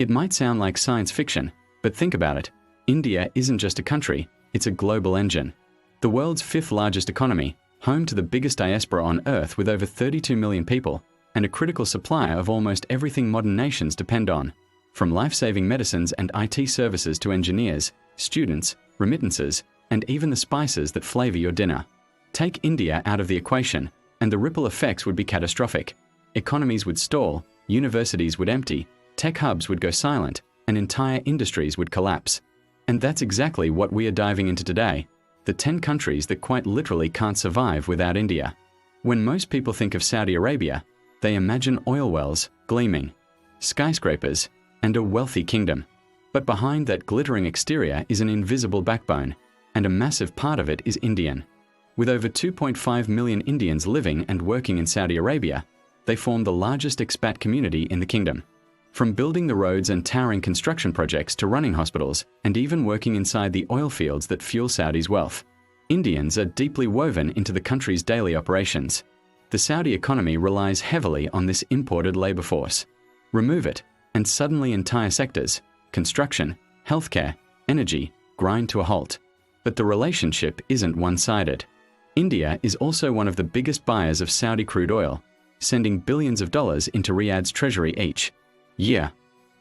It might sound like science fiction, but think about it. India isn't just a country, it's a global engine. The world's fifth largest economy, home to the biggest diaspora on Earth with over 32 million people, and a critical supplier of almost everything modern nations depend on. From life-saving medicines and IT services to engineers, students, remittances, and even the spices that flavor your dinner. Take India out of the equation, and the ripple effects would be catastrophic. Economies would stall, universities would empty, tech hubs would go silent, and entire industries would collapse. And that's exactly what we are diving into today, the 10 countries that quite literally can't survive without India. When most people think of Saudi Arabia, they imagine oil wells, gleaming, skyscrapers, and a wealthy kingdom. But behind that glittering exterior is an invisible backbone, and a massive part of it is Indian. With over 2.5 million Indians living and working in Saudi Arabia, they form the largest expat community in the kingdom. From building the roads and towering construction projects to running hospitals and even working inside the oil fields that fuel Saudi's wealth, Indians are deeply woven into the country's daily operations. The Saudi economy relies heavily on this imported labor force. Remove it, and suddenly entire sectors, construction, healthcare, energy, grind to a halt. But the relationship isn't one-sided. India is also one of the biggest buyers of Saudi crude oil, sending billions of dollars into Riyadh's treasury each year.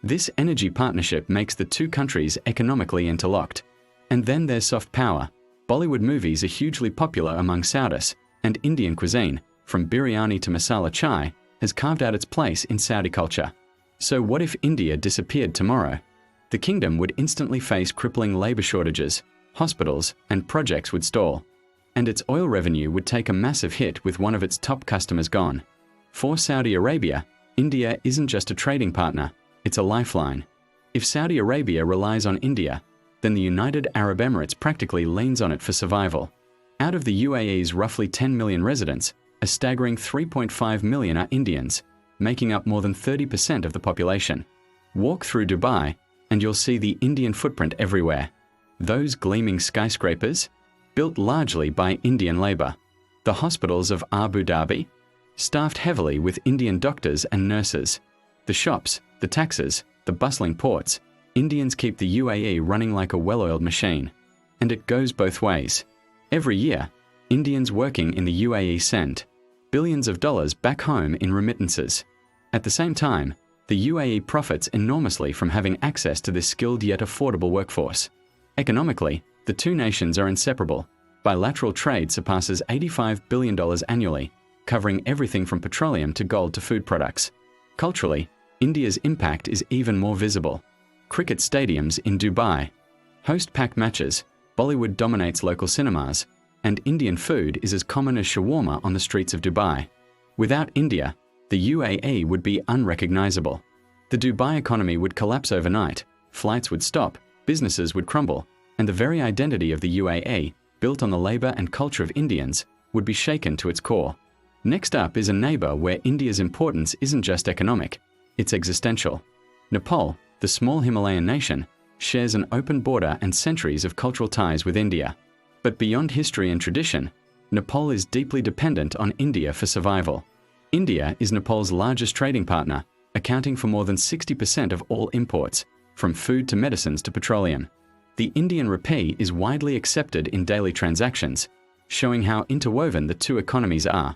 This energy partnership makes the two countries economically interlocked. And then there's soft power. Bollywood movies are hugely popular among Saudis, and Indian cuisine, from biryani to masala chai, has carved out its place in Saudi culture. So what if India disappeared tomorrow? The kingdom would instantly face crippling labor shortages, hospitals and projects would stall, and its oil revenue would take a massive hit with one of its top customers gone. For Saudi Arabia, India isn't just a trading partner, it's a lifeline. If Saudi Arabia relies on India, then the United Arab Emirates practically leans on it for survival. Out of the UAE's roughly 10 million residents, a staggering 3.5 million are Indians, making up more than 30% of the population. Walk through Dubai, and you'll see the Indian footprint everywhere. Those gleaming skyscrapers, built largely by Indian labor. The hospitals of Abu Dhabi, staffed heavily with Indian doctors and nurses. The shops, the taxes, the bustling ports, Indians keep the UAE running like a well-oiled machine. And it goes both ways. Every year, Indians working in the UAE send billions of dollars back home in remittances. At the same time, the UAE profits enormously from having access to this skilled yet affordable workforce. Economically, the two nations are inseparable. Bilateral trade surpasses $85 billion annually, covering everything from petroleum to gold to food products. Culturally, India's impact is even more visible. Cricket stadiums in Dubai host packed matches, Bollywood dominates local cinemas, and Indian food is as common as shawarma on the streets of Dubai. Without India, the UAE would be unrecognizable. The Dubai economy would collapse overnight, flights would stop, businesses would crumble, and the very identity of the UAE, built on the labor and culture of Indians, would be shaken to its core. Next up is a neighbor where India's importance isn't just economic, it's existential. Nepal, the small Himalayan nation, shares an open border and centuries of cultural ties with India. But beyond history and tradition, Nepal is deeply dependent on India for survival. India is Nepal's largest trading partner, accounting for more than 60% of all imports, from food to medicines to petroleum. The Indian rupee is widely accepted in daily transactions, showing how interwoven the two economies are.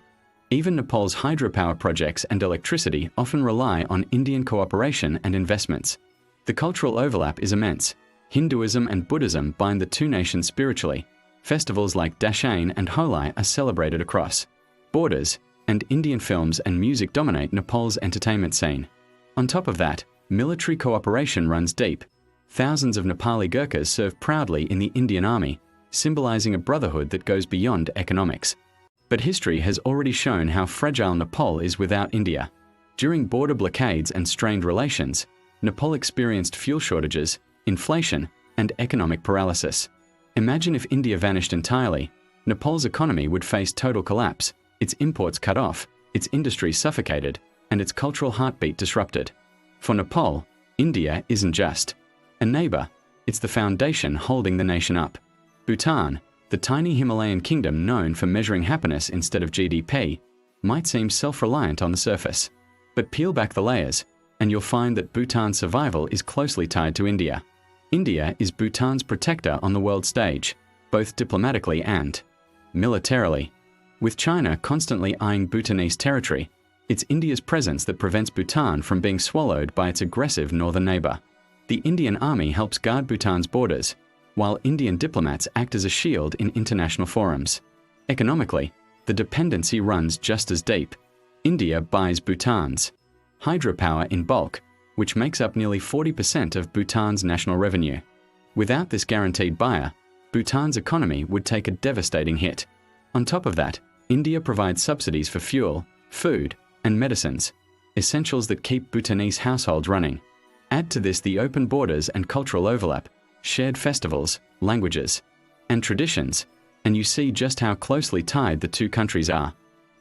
Even Nepal's hydropower projects and electricity often rely on Indian cooperation and investments. The cultural overlap is immense. Hinduism and Buddhism bind the two nations spiritually. Festivals like Dashain and Holi are celebrated across borders, and Indian films and music dominate Nepal's entertainment scene. On top of that, military cooperation runs deep. Thousands of Nepali Gurkhas serve proudly in the Indian army, symbolizing a brotherhood that goes beyond economics. But history has already shown how fragile Nepal is without India. During border blockades and strained relations, Nepal experienced fuel shortages, inflation, and economic paralysis. Imagine if India vanished entirely. Nepal's economy would face total collapse, its imports cut off, its industry suffocated, and its cultural heartbeat disrupted. For Nepal, India isn't just a neighbor, it's the foundation holding the nation up. Bhutan, the tiny Himalayan kingdom known for measuring happiness instead of GDP, might seem self-reliant on the surface. But peel back the layers, and you'll find that Bhutan's survival is closely tied to India. India is Bhutan's protector on the world stage, both diplomatically and militarily. With China constantly eyeing Bhutanese territory, it's India's presence that prevents Bhutan from being swallowed by its aggressive northern neighbor. The Indian army helps guard Bhutan's borders, while Indian diplomats act as a shield in international forums. Economically, the dependency runs just as deep. India buys Bhutan's hydropower in bulk, which makes up nearly 40% of Bhutan's national revenue. Without this guaranteed buyer, Bhutan's economy would take a devastating hit. On top of that, India provides subsidies for fuel, food, and medicines, essentials that keep Bhutanese households running. Add to this the open borders and cultural overlap, shared festivals, languages, and traditions, and you see just how closely tied the two countries are.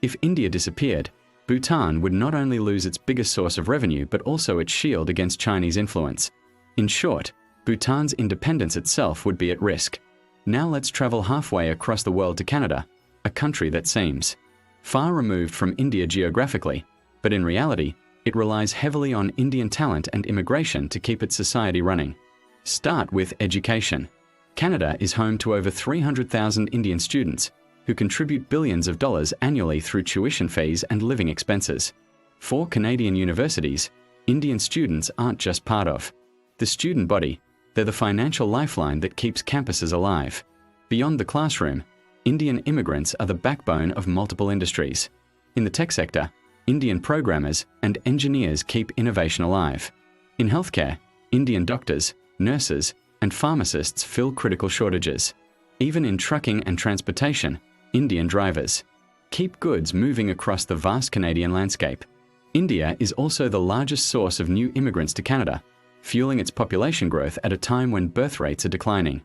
If India disappeared, Bhutan would not only lose its biggest source of revenue but also its shield against Chinese influence. In short, Bhutan's independence itself would be at risk. Now let's travel halfway across the world to Canada, a country that seems far removed from India geographically, but in reality, it relies heavily on Indian talent and immigration to keep its society running. Start with education. Canada is home to over 300,000 Indian students who contribute billions of dollars annually through tuition fees and living expenses. For Canadian universities, Indian students aren't just part of the student body, they're the financial lifeline that keeps campuses alive. Beyond the classroom, Indian immigrants are the backbone of multiple industries. In the tech sector, Indian programmers and engineers keep innovation alive. In healthcare, Indian doctors, nurses, and pharmacists fill critical shortages. Even in trucking and transportation, Indian drivers keep goods moving across the vast Canadian landscape. India is also the largest source of new immigrants to Canada, fueling its population growth at a time when birth rates are declining.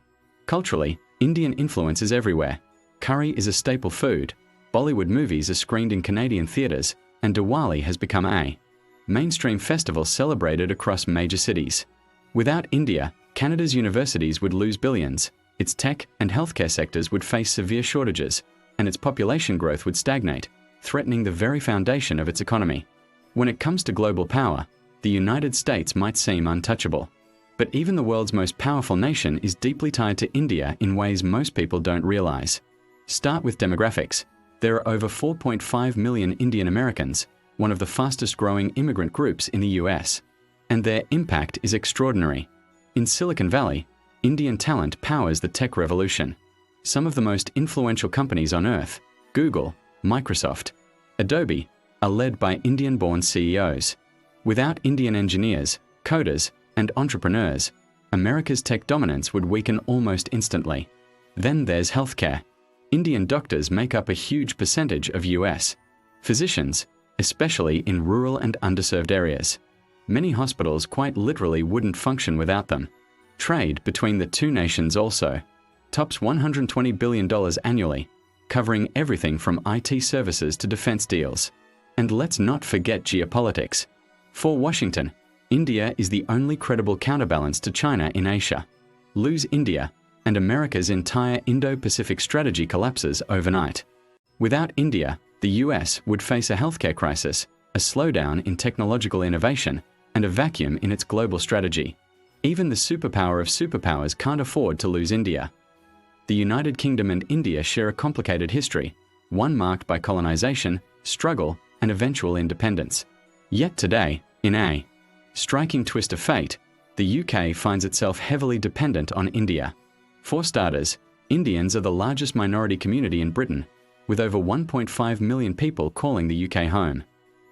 Culturally, Indian influence is everywhere. Curry is a staple food, Bollywood movies are screened in Canadian theatres, and Diwali has become a mainstream festival celebrated across major cities. Without India, Canada's universities would lose billions, its tech and healthcare sectors would face severe shortages, and its population growth would stagnate, threatening the very foundation of its economy. When it comes to global power, the United States might seem untouchable. But even the world's most powerful nation is deeply tied to India in ways most people don't realize. Start with demographics. There are over 4.5 million Indian Americans, one of the fastest growing immigrant groups in the US. And their impact is extraordinary. In Silicon Valley, Indian talent powers the tech revolution. Some of the most influential companies on earth, Google, Microsoft, Adobe, are led by Indian-born CEOs. Without Indian engineers, coders, and entrepreneurs, America's tech dominance would weaken almost instantly. Then there's healthcare. Indian doctors make up a huge percentage of US physicians, especially in rural and underserved areas. Many hospitals quite literally wouldn't function without them. Trade between the two nations also tops $120 billion annually, covering everything from IT services to defense deals. And let's not forget geopolitics. For Washington, India is the only credible counterbalance to China in Asia. Lose India, and America's entire Indo-Pacific strategy collapses overnight. Without India, the US would face a healthcare crisis, a slowdown in technological innovation, and a vacuum in its global strategy. Even the superpower of superpowers can't afford to lose India. The United Kingdom and India share a complicated history, one marked by colonization, struggle, and eventual independence. Yet today, in a striking twist of fate, the UK finds itself heavily dependent on India. For starters, Indians are the largest minority community in Britain, with over 1.5 million people calling the UK home.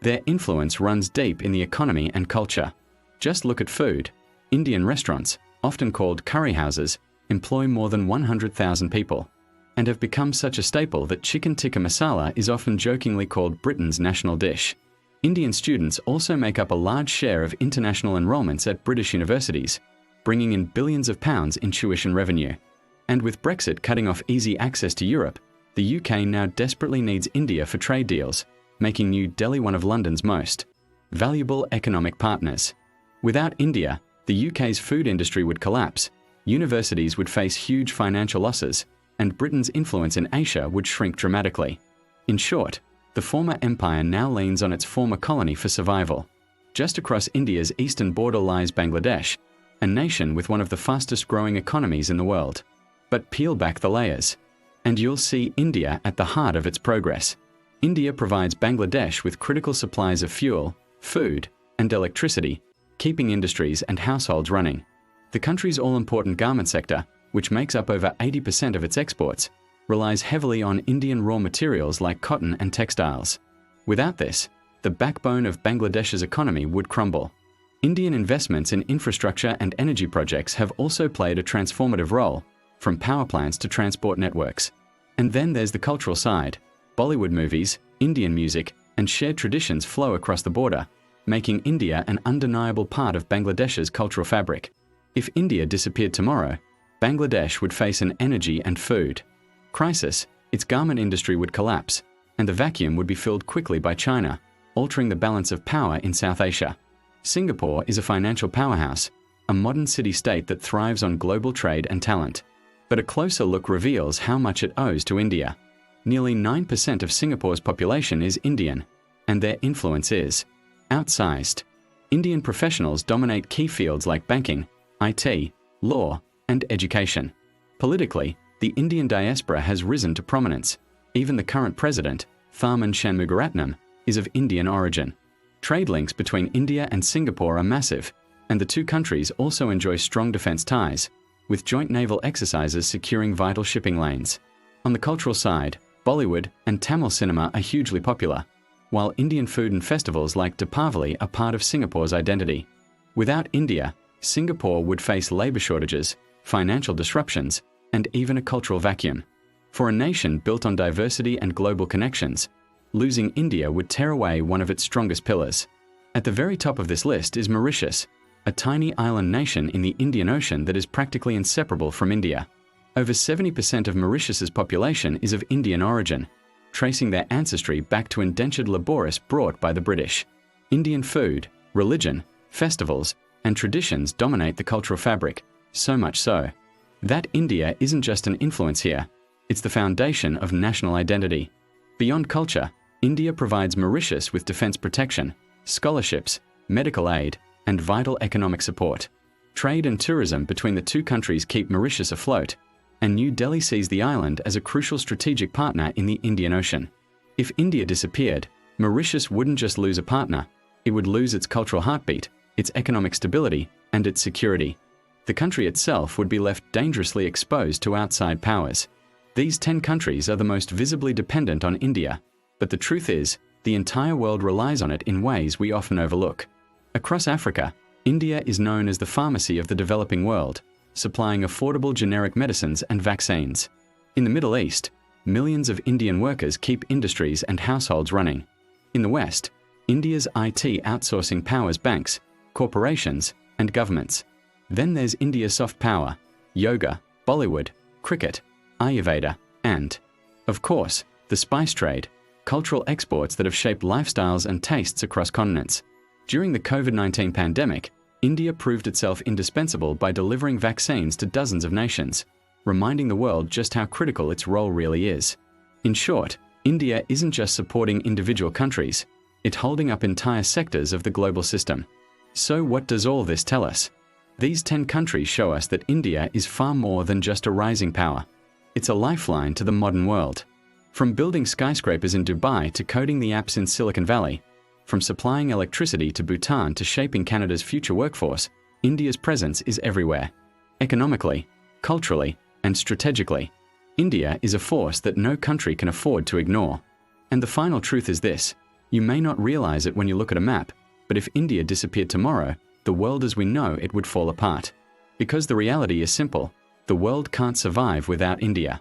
Their influence runs deep in the economy and culture. Just look at food. Indian restaurants, often called curry houses, employ more than 100,000 people, and have become such a staple that chicken tikka masala is often jokingly called Britain's national dish. Indian students also make up a large share of international enrolments at British universities, bringing in billions of pounds in tuition revenue. And with Brexit cutting off easy access to Europe, the UK now desperately needs India for trade deals, making New Delhi one of London's most valuable economic partners. Without India, the UK's food industry would collapse, universities would face huge financial losses, and Britain's influence in Asia would shrink dramatically. In short, the former empire now leans on its former colony for survival. Just across India's eastern border lies Bangladesh, a nation with one of the fastest growing economies in the world. But peel back the layers, and you'll see India at the heart of its progress. India provides Bangladesh with critical supplies of fuel, food, and electricity, keeping industries and households running. The country's all-important garment sector, which makes up over 80% of its exports, relies heavily on Indian raw materials like cotton and textiles. Without this, the backbone of Bangladesh's economy would crumble. Indian investments in infrastructure and energy projects have also played a transformative role, from power plants to transport networks. And then there's the cultural side. Bollywood movies, Indian music, and shared traditions flow across the border, making India an undeniable part of Bangladesh's cultural fabric. If India disappeared tomorrow, Bangladesh would face an energy and food crisis, its garment industry would collapse, and the vacuum would be filled quickly by China, altering the balance of power in South Asia. Singapore is a financial powerhouse, a modern city-state that thrives on global trade and talent. But a closer look reveals how much it owes to India. Nearly 9% of Singapore's population is Indian, and their influence is outsized. Indian professionals dominate key fields like banking, IT, law, and education. Politically, the Indian diaspora has risen to prominence. Even the current president, Tharman Shanmugaratnam, is of Indian origin. Trade links between India and Singapore are massive, and the two countries also enjoy strong defense ties, with joint naval exercises securing vital shipping lanes. On the cultural side, Bollywood and Tamil cinema are hugely popular, while Indian food and festivals like Deepavali are part of Singapore's identity. Without India, Singapore would face labor shortages, financial disruptions, and even a cultural vacuum. For a nation built on diversity and global connections, losing India would tear away one of its strongest pillars. At the very top of this list is Mauritius, a tiny island nation in the Indian Ocean that is practically inseparable from India. Over 70% of Mauritius's population is of Indian origin, tracing their ancestry back to indentured labourists brought by the British. Indian food, religion, festivals, and traditions dominate the cultural fabric, so much so that India isn't just an influence here, it's the foundation of national identity. Beyond culture, India provides Mauritius with defense protection, scholarships, medical aid, and vital economic support. Trade and tourism between the two countries keep Mauritius afloat, and New Delhi sees the island as a crucial strategic partner in the Indian Ocean. If India disappeared, Mauritius wouldn't just lose a partner, it would lose its cultural heartbeat, its economic stability, and its security. The country itself would be left dangerously exposed to outside powers. These 10 countries are the most visibly dependent on India, but the truth is, the entire world relies on it in ways we often overlook. Across Africa, India is known as the pharmacy of the developing world, supplying affordable generic medicines and vaccines. In the Middle East, millions of Indian workers keep industries and households running. In the West, India's IT outsourcing powers banks, corporations, and governments. Then there's India's soft power, yoga, Bollywood, cricket, Ayurveda, and, of course, the spice trade, cultural exports that have shaped lifestyles and tastes across continents. During the COVID-19 pandemic, India proved itself indispensable by delivering vaccines to dozens of nations, reminding the world just how critical its role really is. In short, India isn't just supporting individual countries, it's holding up entire sectors of the global system. So what does all this tell us? These 10 countries show us that India is far more than just a rising power. It's a lifeline to the modern world. From building skyscrapers in Dubai to coding the apps in Silicon Valley, from supplying electricity to Bhutan to shaping Canada's future workforce, India's presence is everywhere. Economically, culturally, and strategically, India is a force that no country can afford to ignore. And the final truth is this: you may not realize it when you look at a map, but if India disappeared tomorrow, the world as we know it would fall apart. Because the reality is simple: the world can't survive without India.